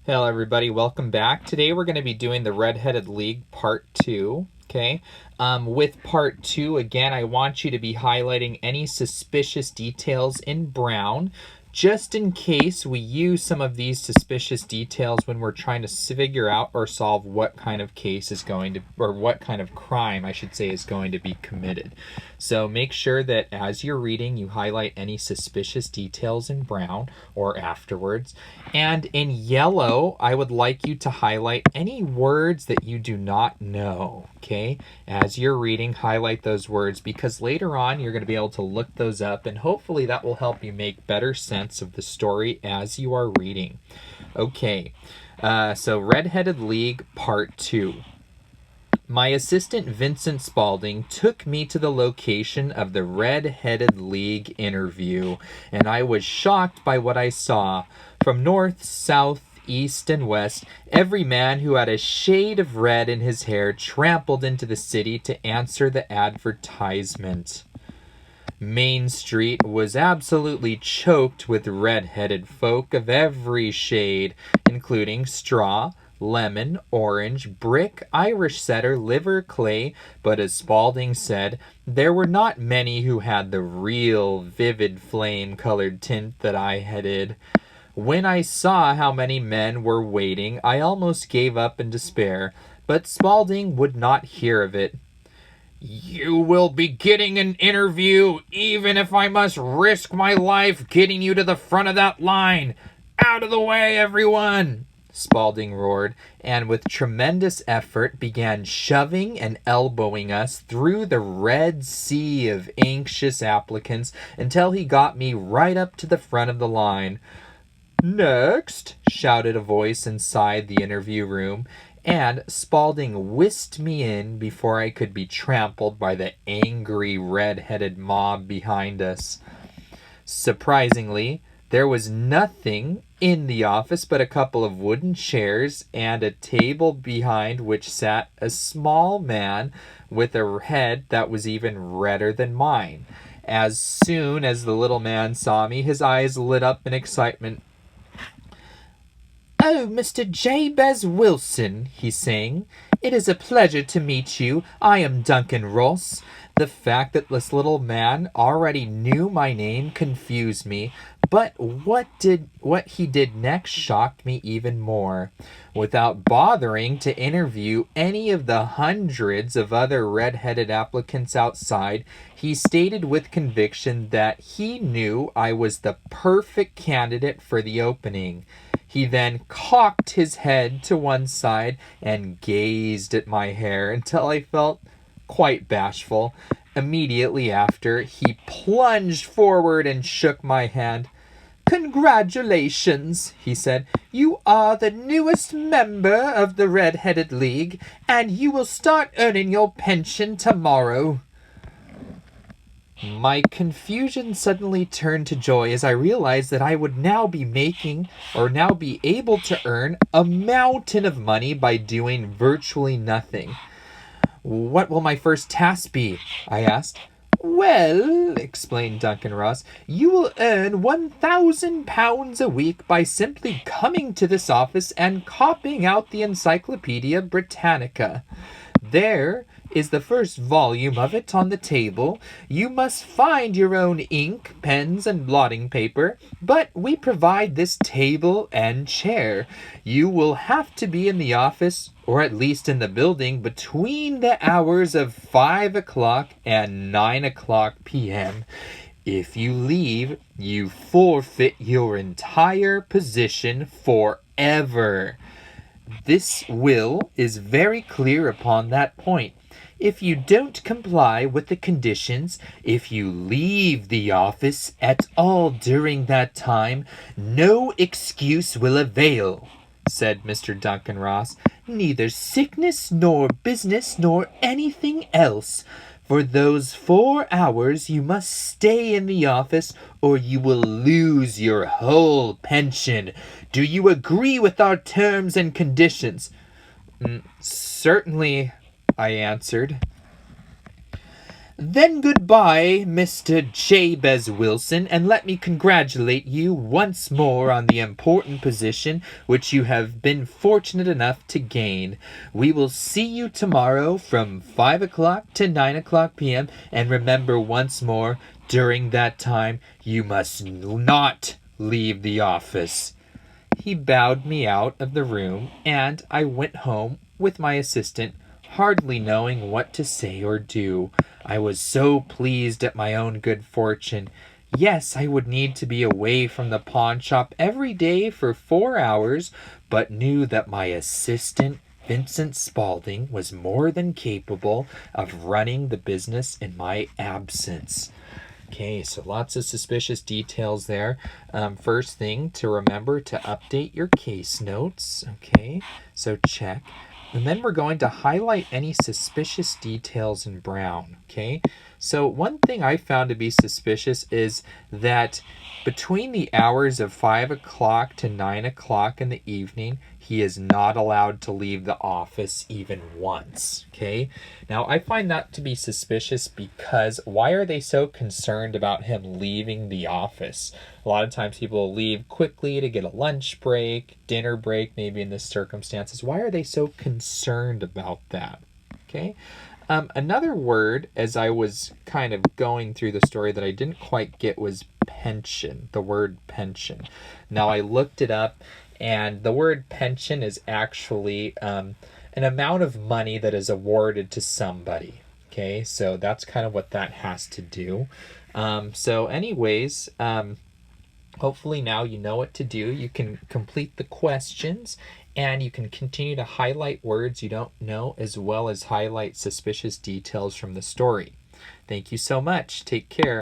Hello everybody, welcome back. Today we're going to be doing the Red-Headed League Part 2, okay? With Part 2, again, I want you to be highlighting any suspicious details in brown, just in case we use some of these suspicious details when we're trying to figure out or solve what kind of case is going to, or what kind of crime, I should say, is going to be committed. So make sure that as you're reading, you highlight any suspicious details in brown or afterwards. And in yellow, I would like you to highlight any words that you do not know, okay? As you're reading, highlight those words because later on you're going to be able to look those up and hopefully that will help you make better sense of the story as you are reading. Okay, so Red-Headed League Part 2. My assistant Vincent Spaulding took me to the location of the Red-Headed League interview, and I was shocked by what I saw. From north, south, east, and west, every man who had a shade of red in his hair trampled into the city to answer the advertisement. Main Street was absolutely choked with red-headed folk of every shade, including straw, lemon, orange, brick, Irish setter, liver, clay, but as Spaulding said, there were not many who had the real vivid flame-colored tint that I headed. When I saw how many men were waiting, I almost gave up in despair, but Spaulding would not hear of it. You will be getting an interview, even if I must risk my life getting you to the front of that line. Out of the way, everyone! Spaulding roared, and with tremendous effort began shoving and elbowing us through the red sea of anxious applicants until he got me right up to the front of the line. Next, shouted a voice inside the interview room, and Spaulding whisked me in before I could be trampled by the angry red-headed mob behind us. Surprisingly, there was nothing in the office but a couple of wooden chairs and a table behind which sat a small man with a head that was even redder than mine. As soon as the little man saw me, his eyes lit up in excitement. "Oh, Mr. Jabez Wilson," he sang. "It is a pleasure to meet you. I am Duncan Ross." The fact that this little man already knew my name confused me, but what he did next shocked me even more. Without bothering to interview any of the hundreds of other red-headed applicants outside, he stated with conviction that he knew I was the perfect candidate for the opening. He then cocked his head to one side and gazed at my hair until I felt quite bashful. Immediately after, he plunged forward and shook my hand. "Congratulations," he said. "You are the newest member of the Red-Headed League, and you will start earning your pension tomorrow." My confusion suddenly turned to joy as I realized that I would now be able to earn a mountain of money by doing virtually nothing. "What will my first task be?" I asked. "Well," explained Duncan Ross, "you will earn £1,000 a week by simply coming to this office and copying out the Encyclopedia Britannica. There is the first volume of it on the table. You must find your own ink, pens, and blotting paper, but we provide this table and chair. You will have to be in the office, or at least in the building, between the hours of 5 o'clock and 9 o'clock p.m. If you leave, you forfeit your entire position forever. This will is very clear upon that point. If you don't comply with the conditions, if you leave the office at all during that time, no excuse will avail," said Mr. Duncan Ross. "Neither sickness nor business nor anything else. For those 4 hours you must stay in the office or you will lose your whole pension. Do you agree with our terms and conditions?" "Certainly," I answered. Then goodbye, Mr. Jabez Wilson, and let me congratulate you once more on the important position which you have been fortunate enough to gain. We will see you tomorrow from 5 o'clock to 9 o'clock p.m. And remember once more, during that time, you must not leave the office. He bowed me out of the room, and I went home with my assistant, hardly knowing what to say or do. I was so pleased at my own good fortune. Yes, I would need to be away from the pawn shop every day for 4 hours, but knew that my assistant, Vincent Spaulding, was more than capable of running the business in my absence. Okay, so lots of suspicious details there. First thing to remember to update your case notes. Okay, so check. And then we're going to highlight any suspicious details in brown. Okay, so one thing I found to be suspicious is that between the hours of 5 o'clock to 9 o'clock in the evening, he is not allowed to leave the office even once. Okay, now I find that to be suspicious because why are they so concerned about him leaving the office? A lot of times people leave quickly to get a lunch break, dinner break, maybe in this circumstances. Why are they so concerned about that? Okay. Another word, as I was kind of going through the story that I didn't quite get was pension, the word pension. Now I looked it up, and the word pension is actually an amount of money that is awarded to somebody. Okay, so that's kind of what that has to do. Hopefully now you know what to do. You can complete the questions, and you can continue to highlight words you don't know, as well as highlight suspicious details from the story. Thank you so much. Take care.